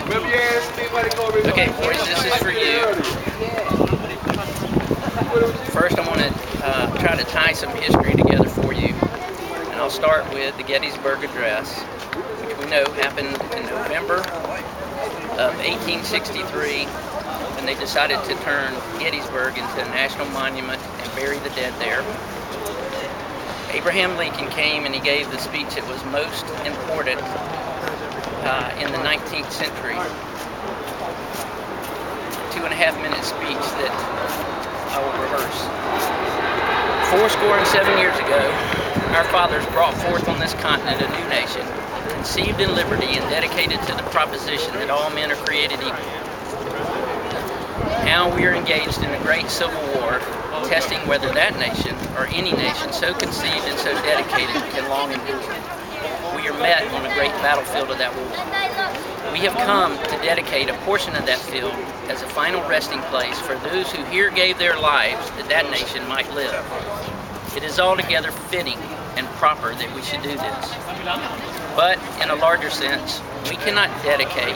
Okay, boys, this is for you. First, I want to try to tie some history together for you. And I'll start with the Gettysburg Address, which we know happened in November of 1863, when they decided to turn Gettysburg into a national monument and bury the dead there. Abraham Lincoln came and he gave the speech that was most important in the 19th century. 2.5-minute speech that I will rehearse. 7 years ago, our fathers brought forth on this continent a new nation, conceived in liberty and dedicated to the proposition that all men are created equal. Now we are engaged in a great civil war, testing whether that nation, or any nation so conceived and so dedicated, can long endure. We are met on a great battlefield of that war. We have come to dedicate a portion of that field as a final resting place for those who here gave their lives that that nation might live. It is altogether fitting and proper that we should do this. But in a larger sense, we cannot dedicate,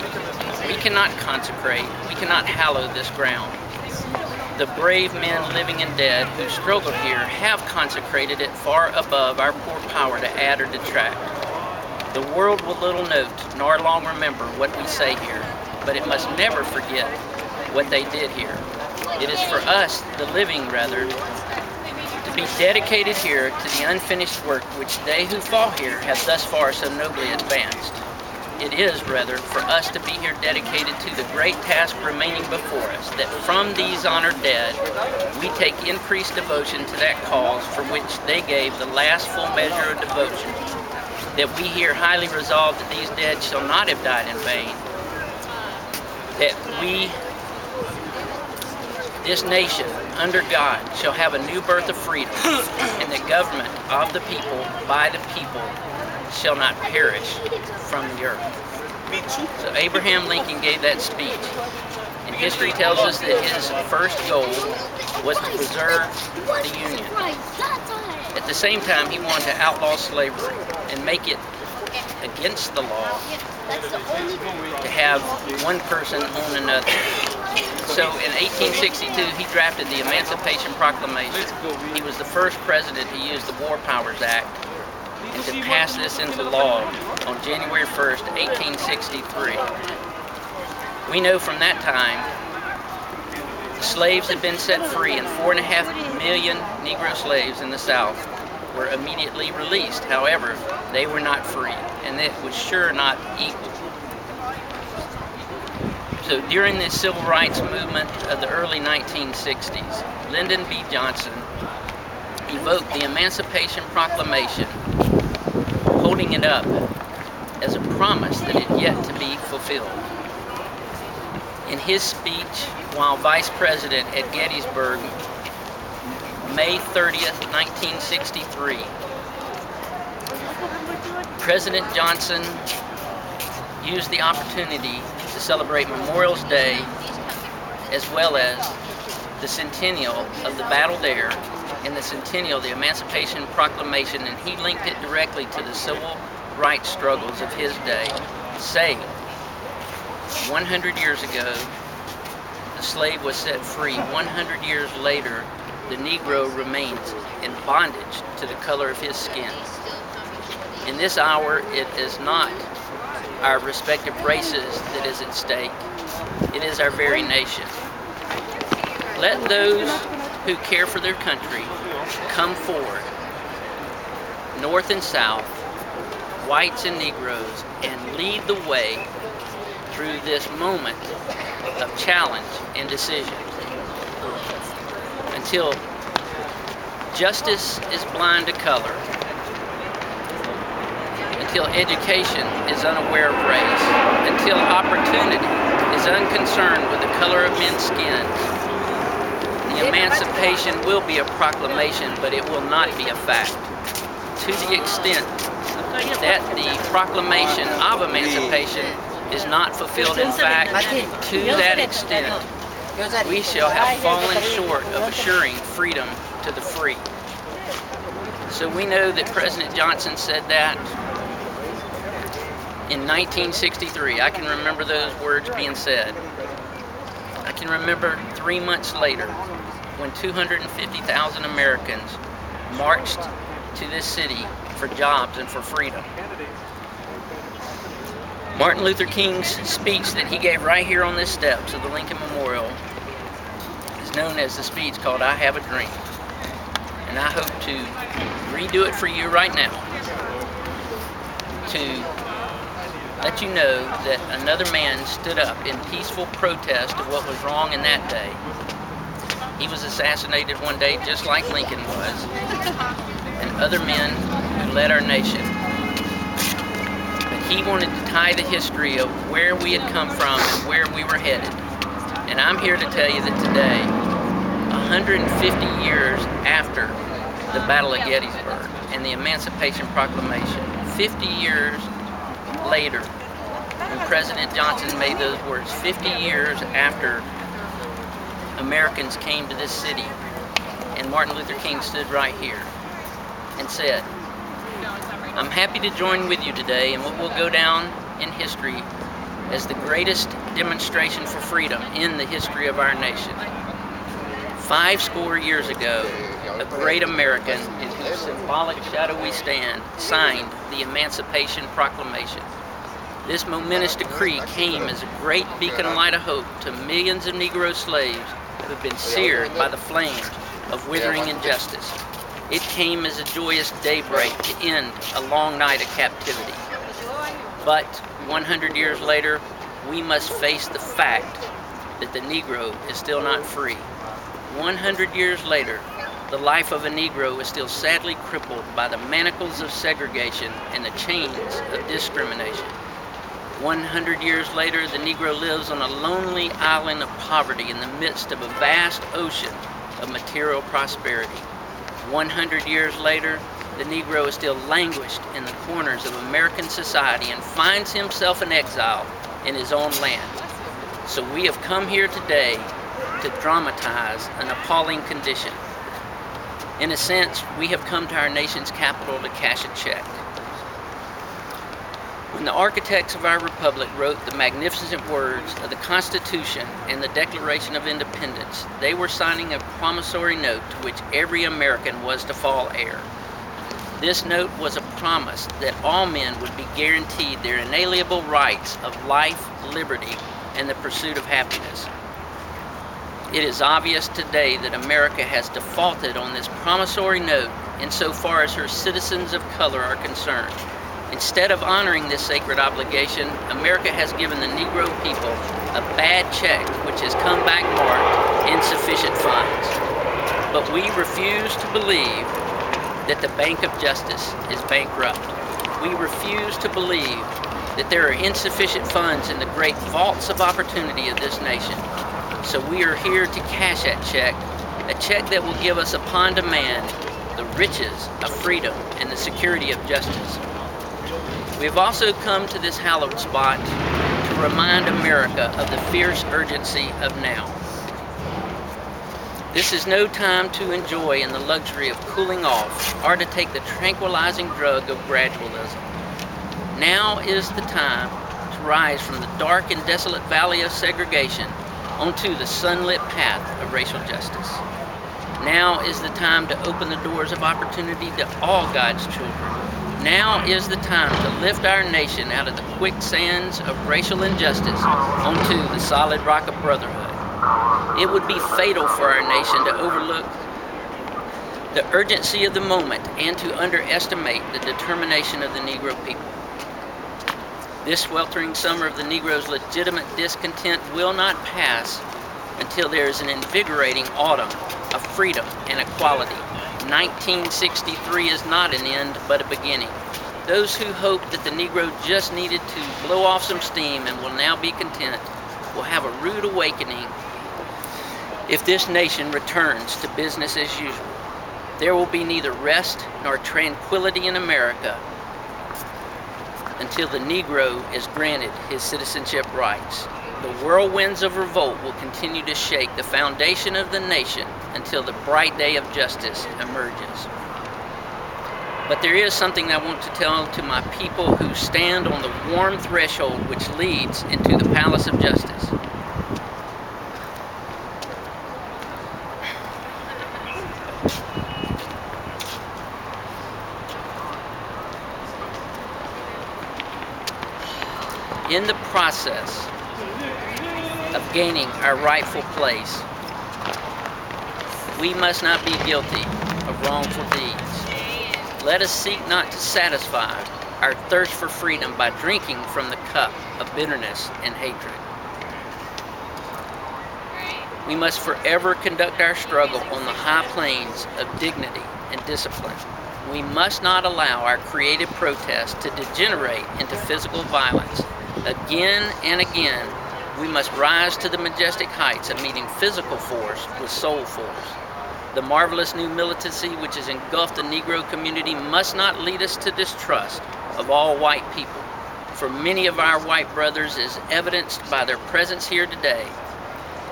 we cannot consecrate, we cannot hallow this ground. The brave men, living and dead, who struggled here have consecrated it far above our poor power to add or detract. The world will little note, nor long remember what we say here, but it must never forget what they did here. It is for us, the living rather, to be dedicated here to the unfinished work which they who fought here have thus far so nobly advanced. It is, rather, for us to be here dedicated to the great task remaining before us, that from these honored dead, we take increased devotion to that cause for which they gave the last full measure of devotion, that we here highly resolve that these dead shall not have died in vain, that we, this nation, under God, shall have a new birth of freedom, and the government of the people, by the people, shall not perish from the earth. So Abraham Lincoln gave that speech, and history tells us that his first goal was to preserve the Union. At the same time, he wanted to outlaw slavery and make it against the law to have one person own another. So in 1862, he drafted the Emancipation Proclamation. He was the first president to use the War Powers Act and to pass this into law on January 1st, 1863. We know from that time the slaves had been set free, and 4.5 million Negro slaves in the South were immediately released. However, they were not free, and it was sure not equal. So during the civil rights movement of the early 1960s, Lyndon B. Johnson evoked the Emancipation Proclamation, holding it up as a promise that had yet to be fulfilled. In his speech while Vice President at Gettysburg, May 30th, 1963, President Johnson used the opportunity to celebrate Memorial Day as well as the centennial of the battle there and the centennial of the Emancipation Proclamation, and he linked it directly to the civil rights struggles of his day, saying 100 years ago the slave was set free. 100 years later the Negro remains in bondage to the color of his skin. In this hour, it is not our respective races that is at stake. It is our very nation. Let those who care for their country come forward, North and South, whites and Negroes, and lead the way through this moment of challenge and decision, until justice is blind to color, until education is unaware of race, until opportunity is unconcerned with the color of men's skins. The emancipation will be a proclamation, but it will not be a fact. To the extent that the proclamation of emancipation is not fulfilled in fact, to that extent, we shall have fallen short of assuring freedom to the free. So we know that President Johnson said that In 1963, I can remember those words being said. I can remember 3 months later when 250,000 Americans marched to this city for jobs and for freedom. Martin Luther King's speech that he gave right here on this steps of the Lincoln Memorial is known as the speech called "I Have a Dream." And I hope to redo it for you right now to let you know that another man stood up in peaceful protest of what was wrong in that day. He was assassinated one day just like Lincoln was, and other men who led our nation. But he wanted to tie the history of where we had come from and where we were headed. And I'm here to tell you that today, 150 years after the Battle of Gettysburg and the Emancipation Proclamation, 50 years later, when President Johnson made those words, 50 years after Americans came to this city, and Martin Luther King stood right here and said, "I'm happy to join with you today in what will go down in history as the greatest demonstration for freedom in the history of our nation. 50 years ago, a great American in whose symbolic shadow we stand signed the Emancipation Proclamation. This momentous decree came as a great beacon of light of hope to millions of Negro slaves who have been seared by the flames of withering injustice. It came as a joyous daybreak to end a long night of captivity. But 100 years later, we must face the fact that the Negro is still not free. 100 years later, the life of a Negro is still sadly crippled by the manacles of segregation and the chains of discrimination. 100 years later, the Negro lives on a lonely island of poverty in the midst of a vast ocean of material prosperity. 100 years later, the Negro is still languished in the corners of American society and finds himself in exile in his own land. So we have come here today to dramatize an appalling condition. In a sense, we have come to our nation's capital to cash a check. When the architects of our republic wrote the magnificent words of the Constitution and the Declaration of Independence, they were signing a promissory note to which every American was to fall heir. This note was a promise that all men would be guaranteed their inalienable rights of life, liberty, and the pursuit of happiness. It is obvious today that America has defaulted on this promissory note insofar as her citizens of color are concerned. Instead of honoring this sacred obligation, America has given the Negro people a bad check which has come back marked insufficient funds. But we refuse to believe that the Bank of Justice is bankrupt. We refuse to believe that there are insufficient funds in the great vaults of opportunity of this nation. So we are here to cash that check, a check that will give us upon demand the riches of freedom and the security of justice. We have also come to this hallowed spot to remind America of the fierce urgency of now. This is no time to enjoy in the luxury of cooling off or to take the tranquilizing drug of gradualism. Now is the time to rise from the dark and desolate valley of segregation onto the sunlit path of racial justice. Now is the time to open the doors of opportunity to all God's children. Now is the time to lift our nation out of the quicksands of racial injustice onto the solid rock of brotherhood. It would be fatal for our nation to overlook the urgency of the moment and to underestimate the determination of the Negro people. This sweltering summer of the Negro's legitimate discontent will not pass until there is an invigorating autumn of freedom and equality. 1963 is not an end, but a beginning. Those who hoped that the Negro just needed to blow off some steam and will now be content will have a rude awakening if this nation returns to business as usual. There will be neither rest nor tranquility in America until the Negro is granted his citizenship rights. The whirlwinds of revolt will continue to shake the foundation of the nation until the bright day of justice emerges. But there is something I want to tell to my people who stand on the warm threshold which leads into the palace of justice. In the process of gaining our rightful place, we must not be guilty of wrongful deeds. Let us seek not to satisfy our thirst for freedom by drinking from the cup of bitterness and hatred. We must forever conduct our struggle on the high planes of dignity and discipline. We must not allow our creative protest to degenerate into physical violence. Again and again, we must rise to the majestic heights of meeting physical force with soul force. The marvelous new militancy which has engulfed the Negro community must not lead us to distrust of all white people, for many of our white brothers, as evidenced by their presence here today,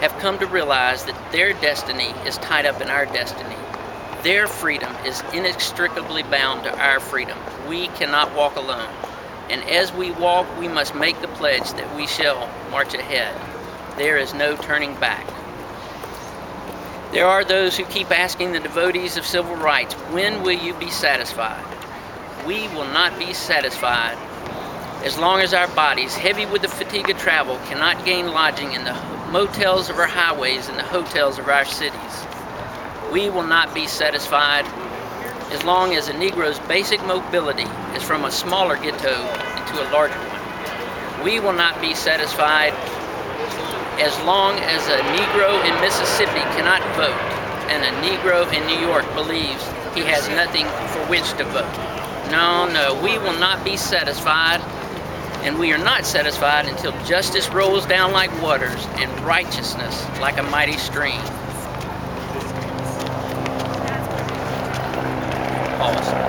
have come to realize that their destiny is tied up in our destiny. Their freedom is inextricably bound to our freedom. We cannot walk alone. And as we walk, we must make the pledge that we shall march ahead. There is no turning back. There are those who keep asking the devotees of civil rights, when will you be satisfied? We will not be satisfied as long as our bodies, heavy with the fatigue of travel, cannot gain lodging in the motels of our highways and the hotels of our cities. We will not be satisfied as long as a Negro's basic mobility is from a smaller ghetto into a larger one. We will not be satisfied as long as a Negro in Mississippi cannot vote and a Negro in New York believes he has nothing for which to vote. No, we will not be satisfied, and we are not satisfied until justice rolls down like waters and righteousness like a mighty stream. Pause.